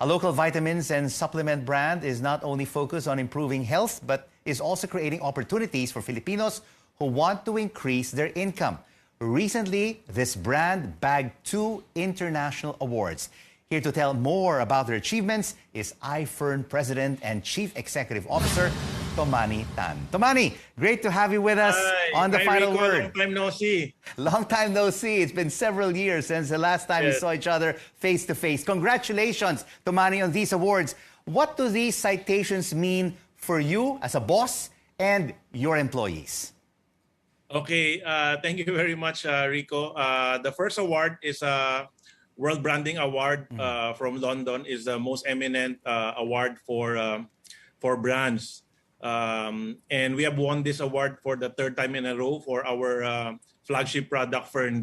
A local vitamins and supplement brand is not only focused on improving health, but is also creating opportunities for Filipinos who want to increase their income. Recently, this brand bagged 2 international awards. Here to tell more about their achievements is i-FERN President and Chief Executive Officer, Tommanny Tan. Tommanny, great to have you with us on the final Rico, word. long time no see. Long time no see. It's been several years since the last time we saw each other face to face. Congratulations, Tommanny, on these awards. What do these citations mean for you as a boss and your employees? Okay, thank you very much, Rico. The first award is a World Branding Award from London. Is the most eminent award for brands. And we have won this award for the 3rd time in a row for our flagship product, i-FERN.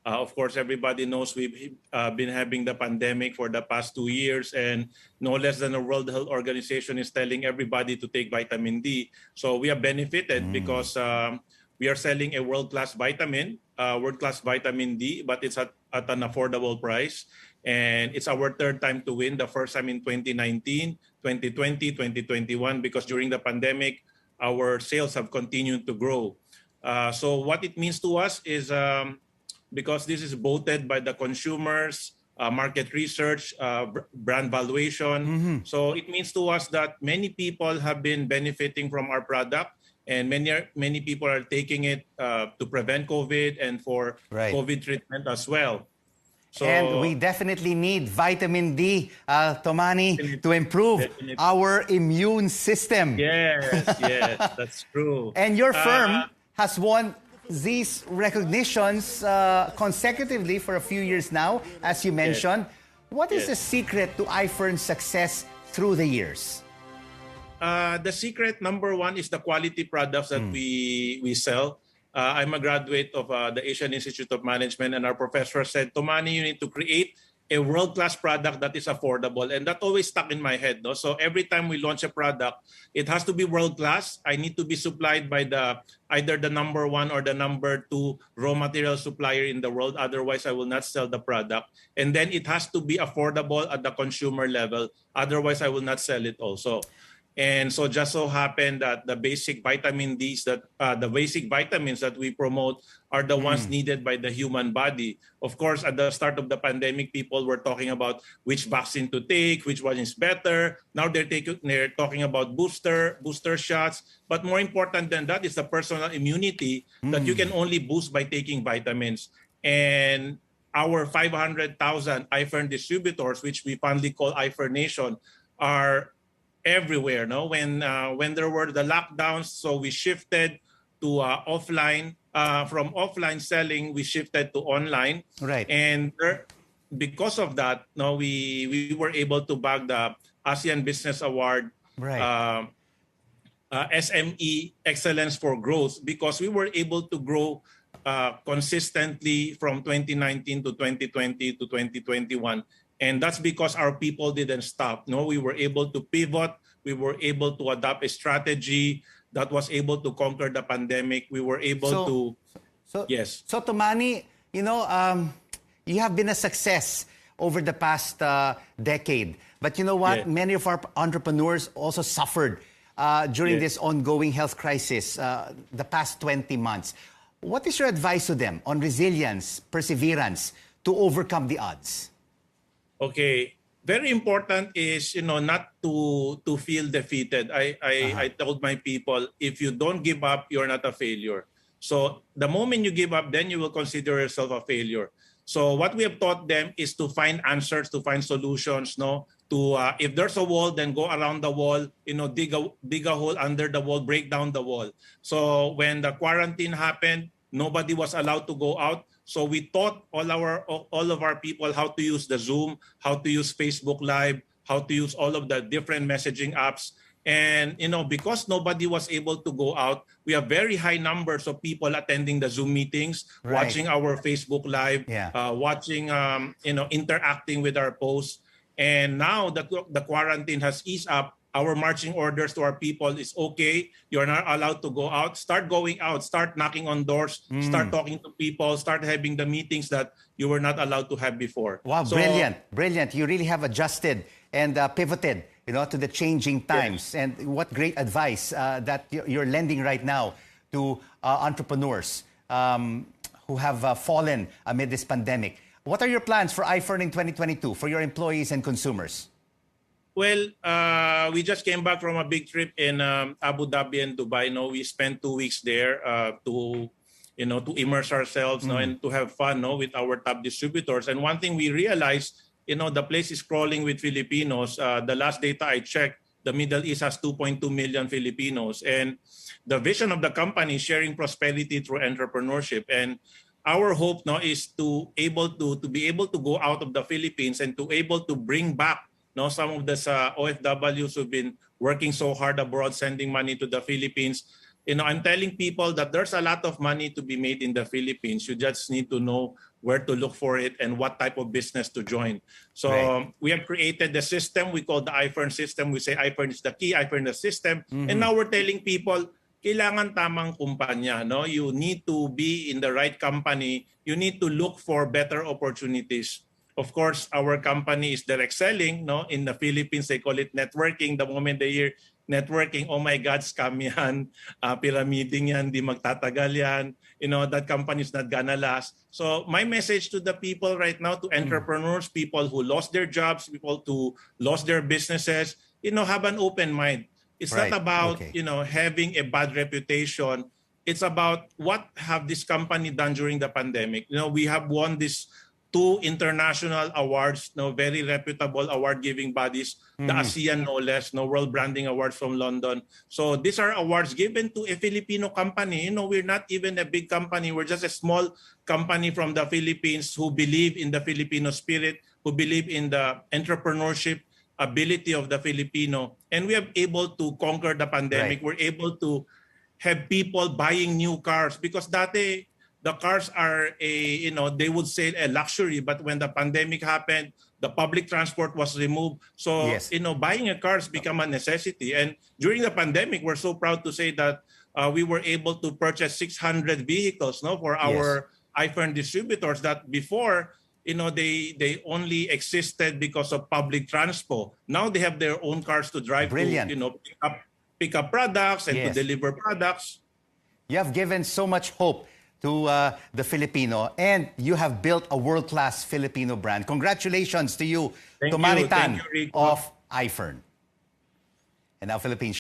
Of course, everybody knows we've been having the pandemic for the past 2 years, and no less than the World Health Organization is telling everybody to take vitamin D. So we have benefited because we are selling a world-class vitamin D, but it's at an affordable price. And it's our 3rd time to win, the first time in 2019, 2020, 2021, because during the pandemic, our sales have continued to grow. So what it means to us is, because this is voted by the consumers, market research, brand valuation. So it means to us that many people have been benefiting from our product, and many people are taking it to prevent COVID and for COVID treatment as well. So, and we definitely need vitamin D, Tommanny, to improve our immune system. Yes, that's true. And your firm has won these recognitions consecutively for a few years now, as you mentioned. What is the secret to i-FERN's success through the years? The secret, number one, is the quality products that we sell. I'm a graduate of the Asian Institute of Management, and our professor said, Tommanny, you need to create a world-class product that is affordable. And that always stuck in my head. No? So every time we launch a product, it has to be world-class. I need to be supplied by either the number 1 or the number 2 raw material supplier in the world. Otherwise, I will not sell the product. And then it has to be affordable at the consumer level. Otherwise, I will not sell it also. And so just so happened that the basic vitamin Ds, the basic vitamins that we promote are the ones needed by the human body. Of course, at the start of the pandemic, people were talking about which vaccine to take, which one is better. Now they're talking about booster shots. But more important than that is the personal immunity that you can only boost by taking vitamins. And our 500,000 i-FERN distributors, which we fondly call i-FERN Nation, are everywhere. No, when there were the lockdowns, so we shifted to offline. From offline selling, we shifted to online. Right. And because of that, no, we were able to bag the ASEAN Business Award, SME Excellence for Growth, because we were able to grow consistently from 2019 to 2020 to 2021. And that's because our people didn't stop. No, we were able to pivot. We were able to adopt a strategy that was able to conquer the pandemic. We were able So Tommanny, you have been a success over the past decade. But you know what? Many of our entrepreneurs also suffered during this ongoing health crisis the past 20 months. What is your advice to them on resilience, perseverance to overcome the odds? Okay, very important is not to feel defeated. I told my people, if you don't give up, you're not a failure. So the moment you give up, then you will consider yourself a failure. So what we have taught them is to find answers, to find solutions. No, to if there's a wall, then go around the wall. Dig a hole under the wall, break down the wall. So when the quarantine happened, nobody was allowed to go out. So we taught all of our people how to use the Zoom, how to use Facebook Live, how to use all of the different messaging apps. And because nobody was able to go out, we have very high numbers of people attending the Zoom meetings, watching our Facebook Live, watching, interacting with our posts. And now the quarantine has eased up. our marching orders to our people is okay. You're not allowed to go out. Start going out. Start knocking on doors. Start talking to people. Start having the meetings that you were not allowed to have before. Wow, So, brilliant, brilliant. You really have adjusted and pivoted, to the changing times. Yes. And what great advice that you're lending right now to entrepreneurs who have fallen amid this pandemic. What are your plans for i-FERN in 2022 for your employees and consumers? Well, we just came back from a big trip in Abu Dhabi and Dubai. We spent 2 weeks there to immerse ourselves, and to have fun, with our top distributors. And one thing we realized, the place is crawling with Filipinos. The last data I checked, the Middle East has 2.2 million Filipinos, and the vision of the company is sharing prosperity through entrepreneurship. And our hope now is to be able to go out of the Philippines and to able to bring back some of the OFWs who've been working so hard abroad, sending money to the Philippines. I'm telling people that there's a lot of money to be made in the Philippines. You just need to know where to look for it and what type of business to join. So we have created the system we call the i-FERN system. We say i-FERN is the key, i-FERN the system. And now we're telling people, kailangan tamang kumpanya. You need to be in the right company. You need to look for better opportunities. Of course, our company is direct selling. In the Philippines, they call it networking. The moment they hear networking, oh my God, scam yan, pyramiding yan, di magtatagal yan. That company is not gonna last. So my message to the people right now, to entrepreneurs, people who lost their jobs, people who lost their businesses, have an open mind. It's not about, having a bad reputation. It's about what have this company done during the pandemic. We have won these 2 international awards, very reputable award-giving bodies, the ASEAN no less, World Branding Awards from London. So these are awards given to a Filipino company. We're not even a big company. We're just a small company from the Philippines who believe in the Filipino spirit, who believe in the entrepreneurship ability of the Filipino. And we are able to conquer the pandemic. We're able to have people buying new cars because dati, the cars are they would say a luxury, but when the pandemic happened, the public transport was removed. So, buying a car has become a necessity. And during the pandemic, we're so proud to say that we were able to purchase 600 vehicles for our i-FERN distributors that before, they only existed because of public transport. Now they have their own cars to drive to, pick up products and to deliver products. You have given so much hope to the Filipino, and you have built a world-class Filipino brand. Congratulations to you, Tommanny Tan of i-FERN. And now Philippines.